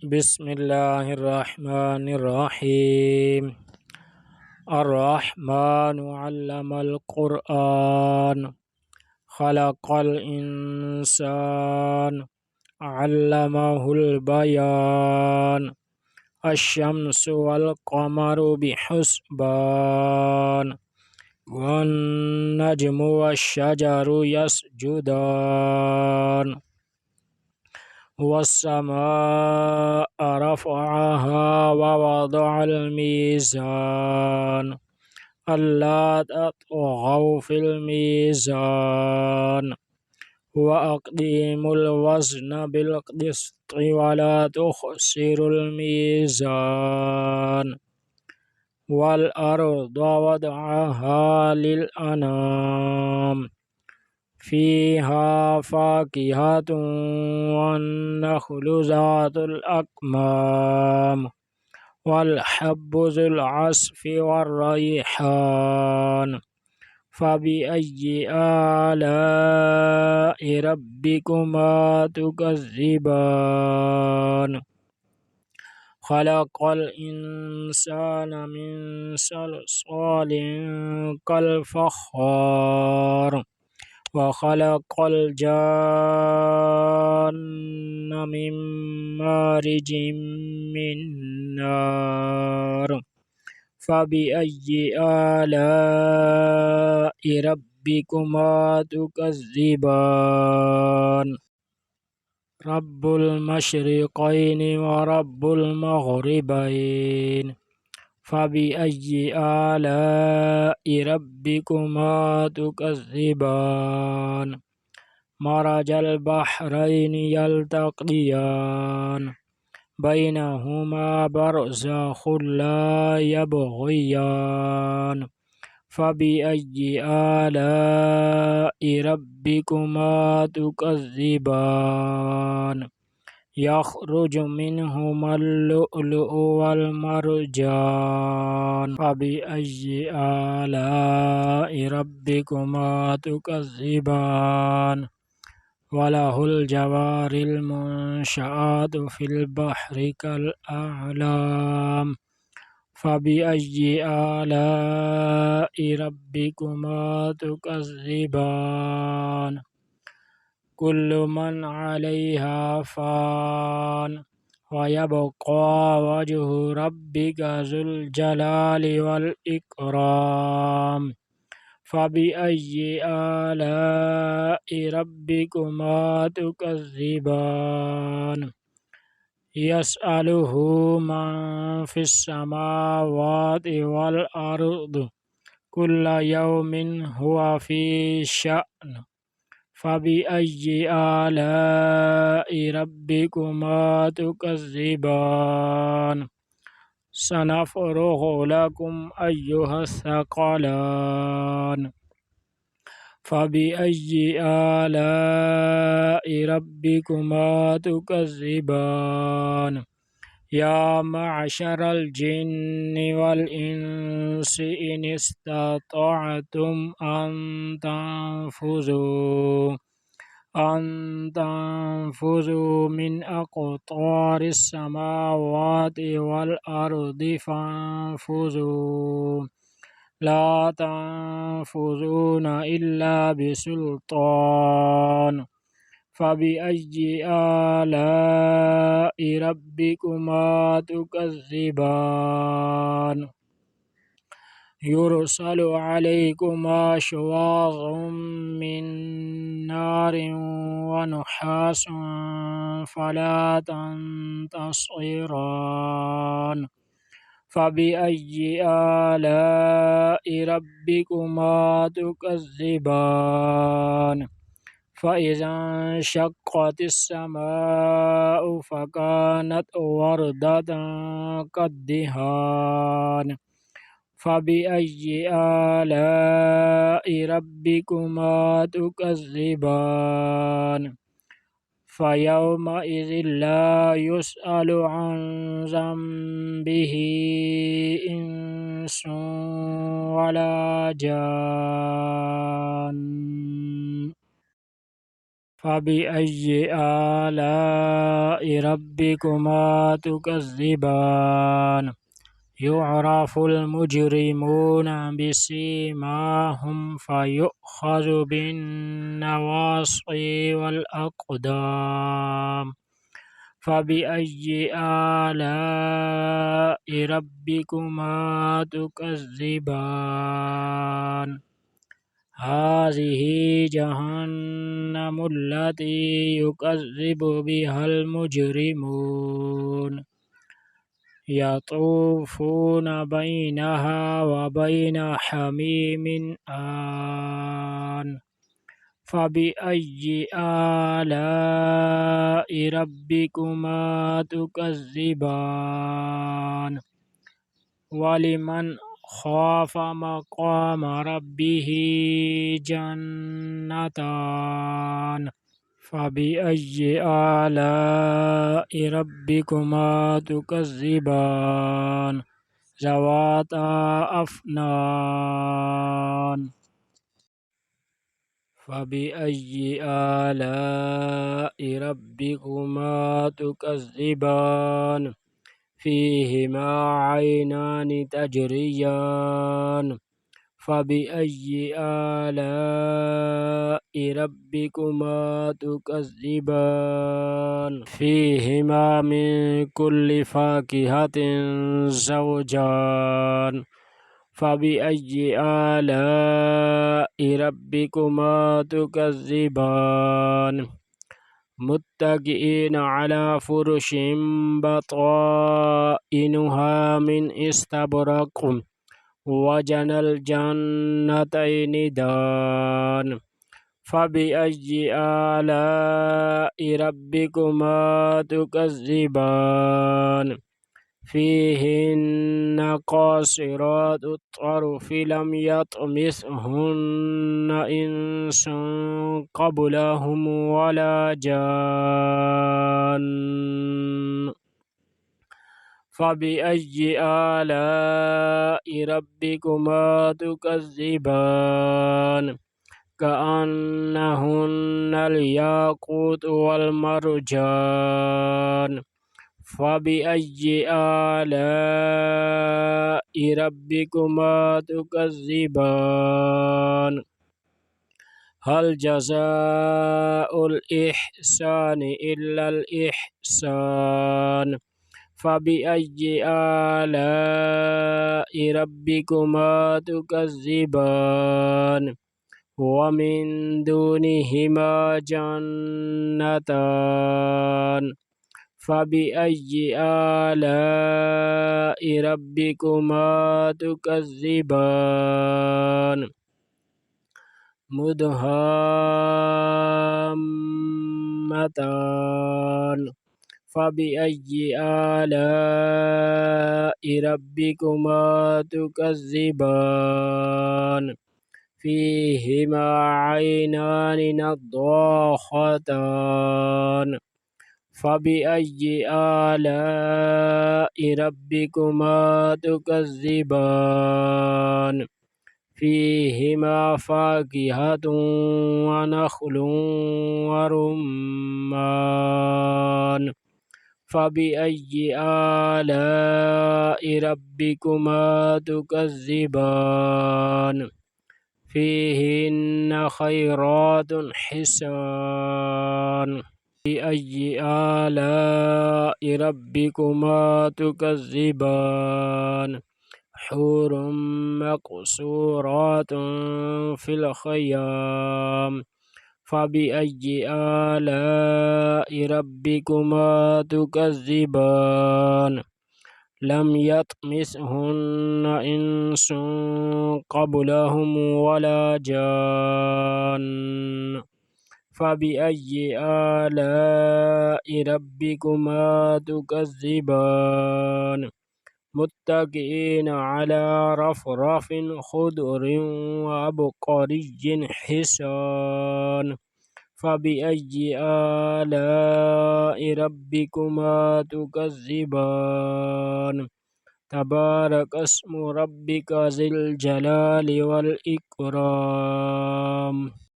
بسم الله الرحمن الرحيم. الرحمن علم القرآن، خلق الإنسان، علمه البيان. الشمس والقمر بحسبان، والنجم والشجر يسجدان. والسماء رفعها ووضع الميزان، ألا تطغوا في الميزان، وأقيموا الوزن بالقسط ولا تخسروا الميزان. والأرض وضعها للأنام، فيها فاكهة والنخل ذات الأكمام، والحب ذو العصف والريحان. فبأي آلاء ربكما تكذبان؟ خلق الإنسان من صلصال كالفخار، وخلق الجان من مارج من نار. فبأي آلاء ربكما تكذبان؟ رب المشرقين ورب المغربين، فبأي آلاء ربكما تكذبان؟ مرج البحرين يلتقيان، بينهما برزخ لا يبغيان. فبأي آلاء ربكما تكذبان؟ يخرج منهما اللؤلؤ والمرجان. فبأي آلاء ربكما تكذبان؟ وله الجوار المنشآت في البحر كالأعلام. فبأي آلاء ربكما تكذبان؟ كل من عليها فان، ويبقى وجه ربك ذو الجلال والإكرام. فبأي آلاء ربكما تكذبان؟ يسأله من في السماوات والأرض، كل يوم هو في شأن. فبأي آلاء ربكما تكذبان؟ سنفرغ لكم أيها الثقلان. فبأي آلاء ربكما تكذبان؟ يا معشر الجن والإنس إن استطعتم أن تنفذوا من أقطار السماوات والأرض فانفذوا، لا تنفذون إلا بسلطان. فبأي آلاء ربكما تكذبان؟ يرسل عليكما شواظ من نار ونحاس فلا تنتصران. فبأي آلاء ربكما تكذبان؟ فإذا انشقت السماء فكانت وردة كالدهان. فبأي آلاء ربكما تكذبان؟ فيومئذ لا يسأل عن ذنبه إنس ولا جان. فبأي آلاء ربكما تكذبان يعرف المجرمون بسيماهم فيؤخذ بالنواصي والأقدام فبأي آلاء ربكما تكذبان هذه جهنم التي يكذب بها المجرمون يطوفون بينها وبين حميم آن فبأي آلاء ربكما تكذبان ولمن خاف مقام ربه جنتان فبأي آلاء ربكما تكذبان ذواتا أفنان فبأي آلاء ربكما تكذبان فيهما عينان تجريان فبأي آلاء ربكما تكذبان فيهما من كل فاكهة زوجان فبأي آلاء ربكما تكذبان متكئين على فرش بطائنها من استبرق وجنى الجنتين دان فبأي آلاء ربكما تكذبان فيهن قاصرات الطرف لم يطمثهن إنس قبلهم ولا جان فبأي آلاء ربكما تكذبان كأنهن الياقوت والمرجان فبأي آلاء ربكما تكذبان هل جزاء الإحسان إلا الإحسان فبأي آلاء ربكما تكذبان ومن دونهما جنتان فبأي آلاء ربكما تكذبان مدهامتان فبأي آلاء ربكما تكذبان فيهما عينان نضاختان فبأي آلاء ربكما تكذبان فيهما فاكهة ونخل ورمان فبأي آلاء ربكما تكذبان فيهن خيرات حسان بأي آلاء ربكما تكذبان حور مقصورات في الخيام فبأي آلاء ربكما تكذبان لم يطمثهن إنس قبلهم ولا جان فبأي آلاء ربكما تكذبان متكئين على رفرف خضر وعبقري حسان فبأي آلاء ربكما تكذبان تبارك اسم ربك ذي الجلال والإكرام